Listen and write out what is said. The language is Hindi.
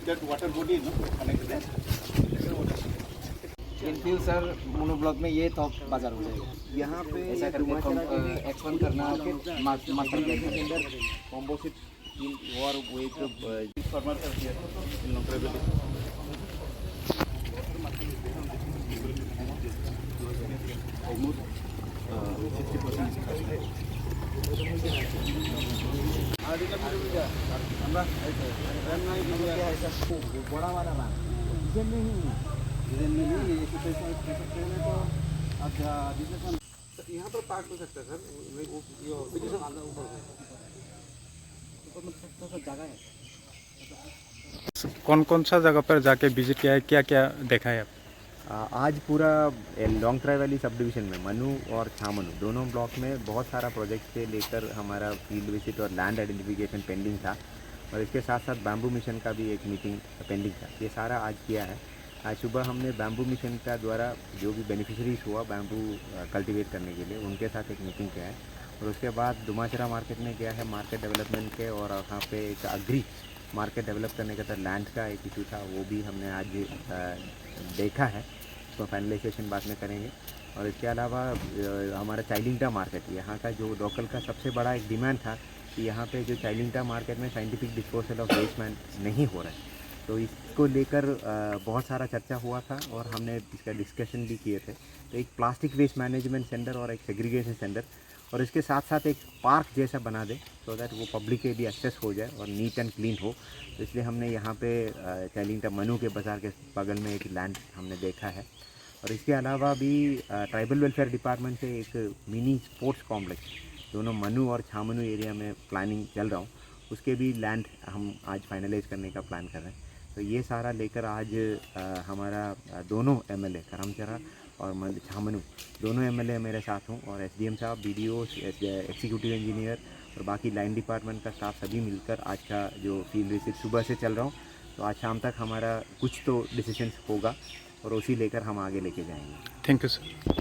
That water body no connect there. In future mono block में ये टॉप बाजार हो जाएगा। यहाँ पे ऐसा करके एक्सपेंड करना मास्टर के अंदर composite in war with farmer here in Nokrabeli. Almost 60%. बड़ा वाला बात डिजाइन नहीं यहाँ पर पार्क हो सकता है सर जगह है। कौन कौन सा जगह पर जाके विजिट किया है, क्या क्या देखा है आप? आज पूरा long try valley sub division में मनु और छामनु दोनों ब्लॉक में बहुत सारा प्रोजेक्ट से लेकर हमारा फील्ड विजिट और लैंड आइडेंटिफिकेशन पेंडिंग था, और इसके साथ साथ बैम्बू मिशन का भी एक मीटिंग पेंडिंग था। ये सारा आज किया है। आज सुबह हमने बैम्बू मिशन का द्वारा जो भी बेनिफिशरीज हुआ बैम्बू कल्टीवेट करने के लिए उनके साथ एक मीटिंग किया है, और उसके बाद दुमाचरा मार्केट में गया है मार्केट डेवलपमेंट के, और वहाँ पे एक अग्री मार्केट डेवलप करने का लैंड का एक इशू था, वो भी हमने आज देखा है। तो फाइनलाइजेशन बाद में करेंगे। और इसके अलावा हमारा चाइलिंगटा मार्केट, यहाँ का जो लोकल का सबसे बड़ा एक डिमांड था कि यहाँ पे जो चाइलिंगटा मार्केट में साइंटिफिक डिस्पोजल ऑफ वेस्ट नहीं हो रहा है, तो इसको लेकर बहुत सारा चर्चा हुआ था और हमने इसका डिस्कशन भी किए थे। तो एक प्लास्टिक वेस्ट मैनेजमेंट सेंटर और एक सेग्रीगेशन सेंटर, और इसके साथ साथ एक पार्क जैसा बना दे सो दैट वो पब्लिक के भी एक्सेस हो जाए और नीट एंड क्लीन हो। तो इसलिए हमने यहाँ पे चाइलिंगटा मनु के बाज़ार के बगल में एक लैंड हमने देखा है। और इसके अलावा भी ट्राइबल वेलफेयर डिपार्टमेंट से एक मिनी स्पोर्ट्स कॉम्प्लेक्स दोनों मनु और छामनु एरिया में प्लानिंग चल रहा हूँ, उसके भी लैंड हम आज फाइनलाइज करने का प्लान कर रहे हैं। तो ये सारा लेकर आज हमारा दोनों एमएलए करमचरा और छामनु दोनों एमएलए मेरे साथ हूँ, और एसडीएम साहब, बीडीओ, एक्जीक्यूटिव इंजीनियर और बाकी लाइन डिपार्टमेंट का स्टाफ सभी मिलकर आज का जो फील्ड विजिट सुबह से चल रहा हूँ। तो आज शाम तक हमारा कुछ तो डिसीजंस होगा और उसी लेकर हम आगे लेके जाएंगे। Thank you sir.